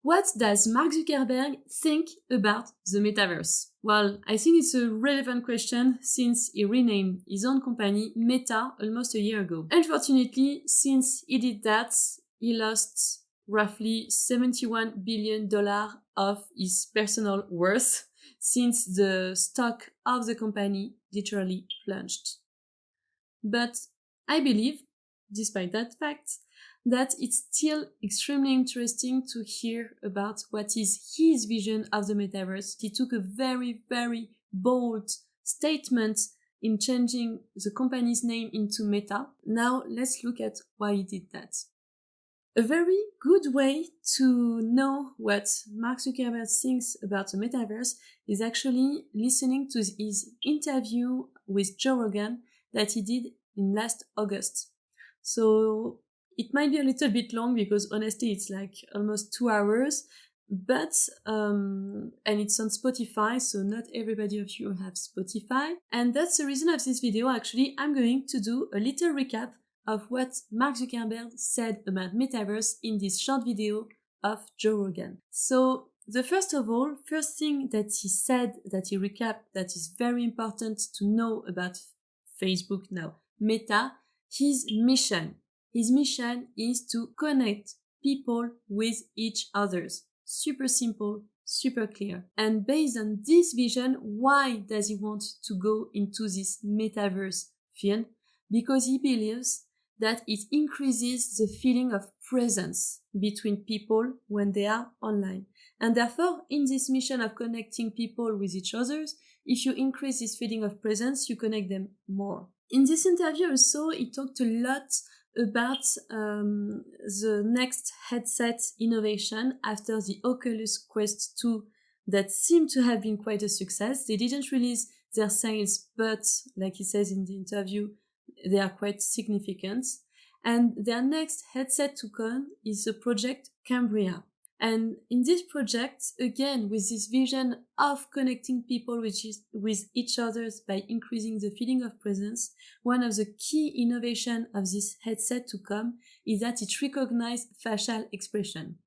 What does Mark Zuckerberg think about the metaverse? Well, I think it's a relevant question since he renamed his own company Meta almost a year ago. Unfortunately, since he did that, he lost roughly $71 billion of his personal worth since the stock of the company literally plunged. But I believe, despite that fact, that it's still extremely interesting to hear about what is his vision of the metaverse. He took a very, very bold statement in changing the company's name into Meta. Now let's look at why he did that. A very good way to know what Mark Zuckerberg thinks about the metaverse is actually listening to his interview with Joe Rogan that he did in last August. So it might be a little bit long because honestly it's like almost 2 hours, but and it's on Spotify, so not everybody of you have Spotify. And that's the reason of this video. Actually, I'm going to do a little recap of what Mark Zuckerberg said about metaverse in this short video of Joe Rogan. So the first thing that he said, that he recapped, that is very important to know about Facebook now, Meta, his mission. His mission is to connect people with each others. Super simple, super clear. And based on this vision, why does he want to go into this metaverse field? Because he believes that it increases the feeling of presence between people when they are online. And therefore, in this mission of connecting people with each other, if you increase this feeling of presence, you connect them more. In this interview also, he talked a lot about the next headset innovation after the Oculus Quest 2 that seemed to have been quite a success. They didn't release their sales, but like he says in the interview, they are quite significant. And their next headset to come is the project Cambria. And in this project, again, with this vision of connecting people with each other by increasing the feeling of presence, one of the key innovations of this headset to come is that it recognizes facial expression.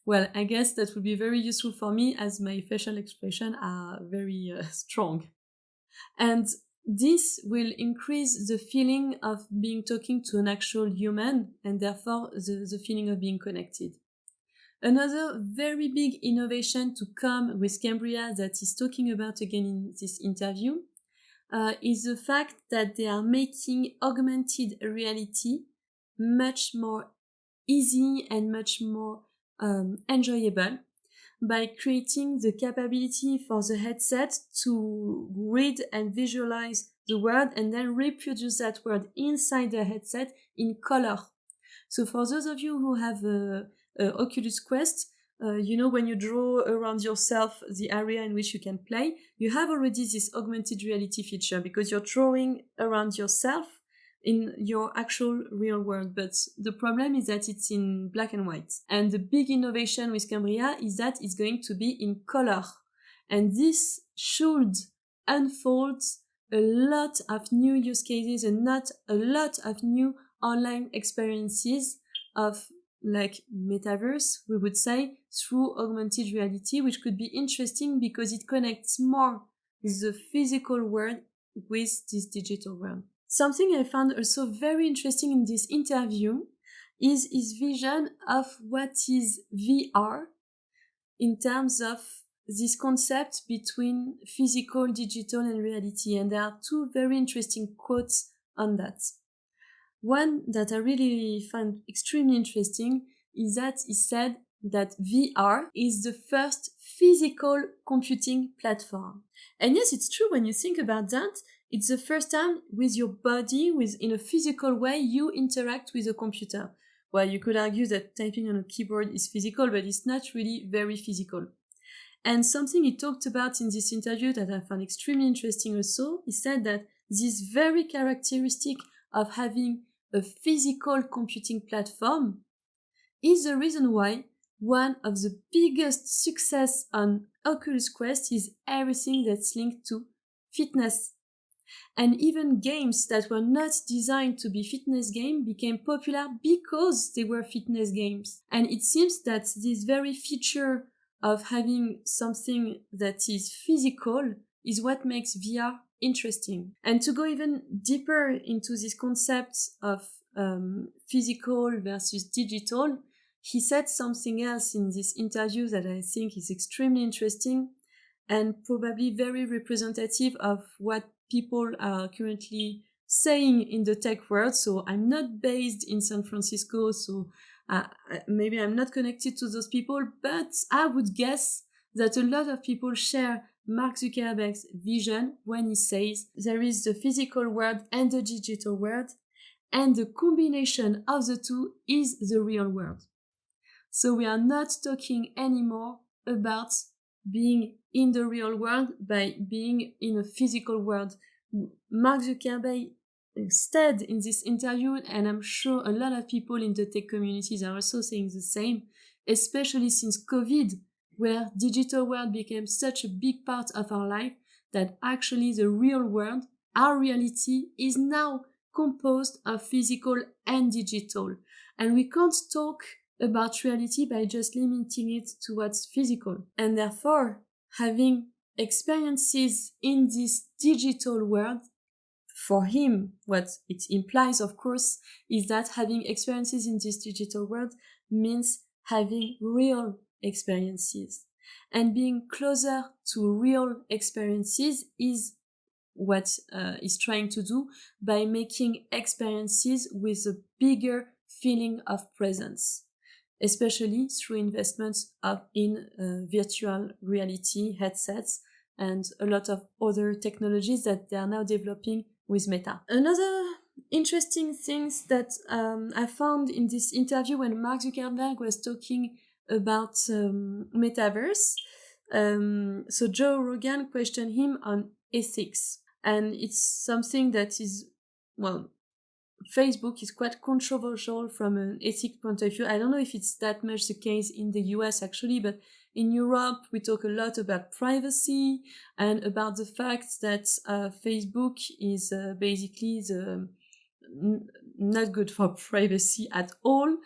Well, I guess that would be very useful for me as my facial expression are very strong. And this will increase the feeling of being talking to an actual human and therefore the feeling of being connected. Another very big innovation to come with Cambria that he's talking about again in this interview is the fact that they are making augmented reality much more easy and much more enjoyable by creating the capability for the headset to read and visualize the word and then reproduce that word inside the headset in color. So for those of you who have Oculus Quest, when you draw around yourself the area in which you can play, you have already this augmented reality feature because you're drawing around yourself in your actual real world. But the problem is that it's in black and white. And the big innovation with Cambria is that it's going to be in color. And this should unfold a lot of new use cases and not a lot of new online experiences of like metaverse, we would say, through augmented reality, which could be interesting because it connects more the physical world with this digital world. Something I found also very interesting in this interview is his vision of what is VR in terms of this concept between physical, digital, and reality. And there are two very interesting quotes on that. One that I really find extremely interesting is that he said that VR is the first physical computing platform. And yes, it's true when you think about that. It's the first time with your body, in a physical way, you interact with a computer. Well, you could argue that typing on a keyboard is physical, but it's not really very physical. And something he talked about in this interview that I found extremely interesting also, he said that this very characteristic of having a physical computing platform is the reason why one of the biggest success on Oculus Quest is everything that's linked to fitness. And even games that were not designed to be fitness games became popular because they were fitness games. And it seems that this very feature of having something that is physical is what makes VR interesting. And to go even deeper into this concept of physical versus digital, he said something else in this interview that I think is extremely interesting and probably very representative of what people are currently saying in the tech world. So I'm not based in San Francisco, so maybe I'm not connected to those people, but I would guess that a lot of people share Mark Zuckerberg's vision when he says there is the physical world and the digital world, and the combination of the two is the real world. So we are not talking anymore about being in the real world by being in a physical world. Mark Zuckerberg said in this interview, and I'm sure a lot of people in the tech communities are also saying the same, especially since COVID, where digital world became such a big part of our life that actually the real world, our reality, is now composed of physical and digital. And we can't talk about reality by just limiting it to what's physical. And therefore, having experiences in this digital world, for him, what it implies, of course, is that having experiences in this digital world means having real experiences. And being closer to real experiences is what he's trying to do by making experiences with a bigger feeling of presence, especially through investments in virtual reality headsets and a lot of other technologies that they are now developing with Meta. Another interesting thing that I found in this interview when Mark Zuckerberg was talking about Metaverse, so Joe Rogan questioned him on ethics. And it's something that is, well, Facebook is quite controversial from an ethics point of view. I don't know if it's that much the case in the US actually, but in Europe, we talk a lot about privacy and about the fact that Facebook is basically not good for privacy at all,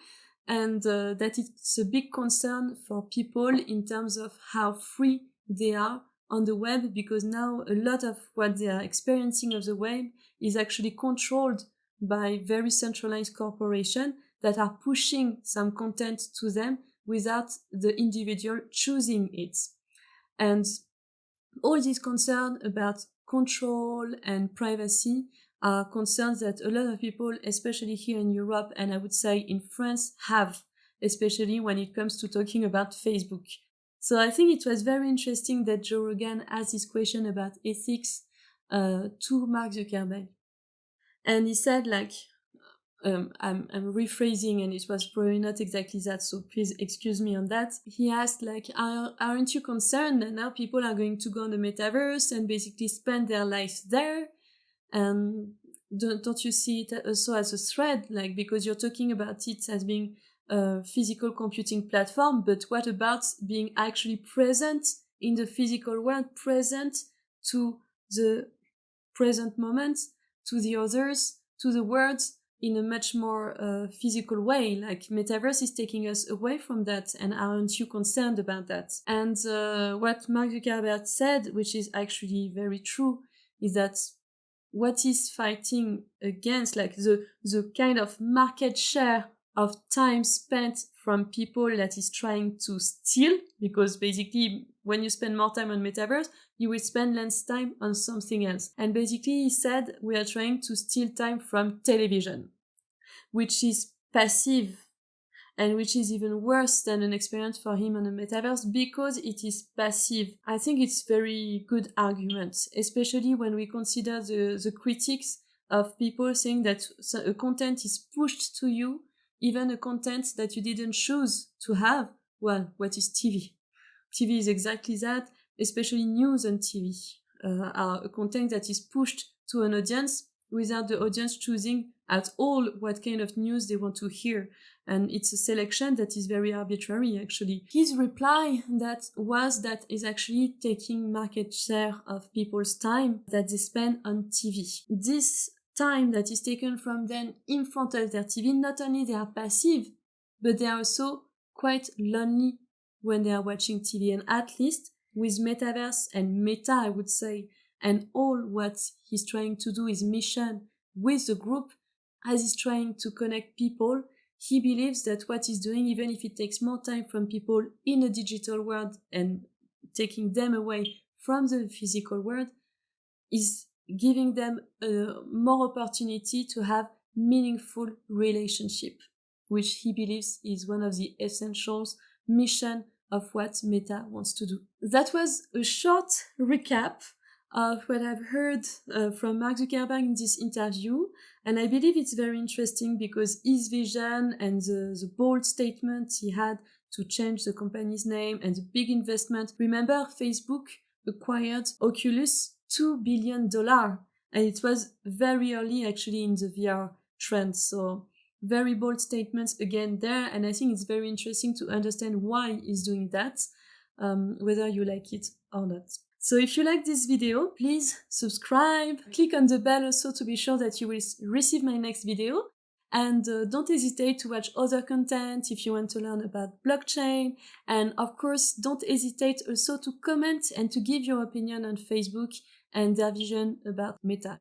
and that it's a big concern for people in terms of how free they are on the web, because now a lot of what they are experiencing of the web is actually controlled by very centralized corporations that are pushing some content to them without the individual choosing it. And all these concerns about control and privacy are concerns that a lot of people, especially here in Europe, and I would say in France, have, especially when it comes to talking about Facebook. So I think it was very interesting that Joe Rogan asked this question about ethics to Mark Zuckerberg. And he said, like, I'm rephrasing, and it was probably not exactly that, so please excuse me on that. He asked, like, aren't you concerned that now people are going to go on the metaverse and basically spend their lives there? And don't you see it also as a threat? Like, because you're talking about it as being a physical computing platform, but what about being actually present in the physical world, present to the present moment, to the others, to the world, in a much more physical way? Like, metaverse is taking us away from that, and aren't you concerned about that? And what Mark Zuckerberg said, which is actually very true, is that what is fighting against, like, the kind of market share of time spent from people that is trying to steal, because basically when you spend more time on metaverse, you will spend less time on something else. And basically he said, we are trying to steal time from television, which is passive, and which is even worse than an experience for him on the metaverse, because it is passive. I think it's very good argument, especially when we consider the critics of people saying that a content is pushed to you, even a content that you didn't choose to have. Well, what is TV? TV is exactly that, especially news on TV are a content that is pushed to an audience without the audience choosing at all what kind of news they want to hear. And it's a selection that is very arbitrary, actually. His reply that is actually taking market share of people's time that they spend on TV. This time that is taken from them in front of their TV, not only they are passive, but they are also quite lonely when they are watching TV. And at least with Metaverse and Meta, I would say, and all what he's trying to do, his mission with the group, as he's trying to connect people, he believes that what he's doing, even if it takes more time from people in a digital world and taking them away from the physical world, is giving them more opportunity to have meaningful relationship, which he believes is one of the essentials mission of what Meta wants to do. That was a short recap of what I've heard from Mark Zuckerberg in this interview, and I believe it's very interesting because his vision and the bold statement he had to change the company's name and the big investment. Remember, Facebook acquired Oculus $2 billion, and it was very early actually in the VR trend. So very bold statements again there, and I think it's very interesting to understand why he's doing that, whether you like it or not. So if you like this video, please subscribe, click on the bell also to be sure that you will receive my next video, and don't hesitate to watch other content if you want to learn about blockchain, and of course don't hesitate also to comment and to give your opinion on Facebook and their vision about Meta.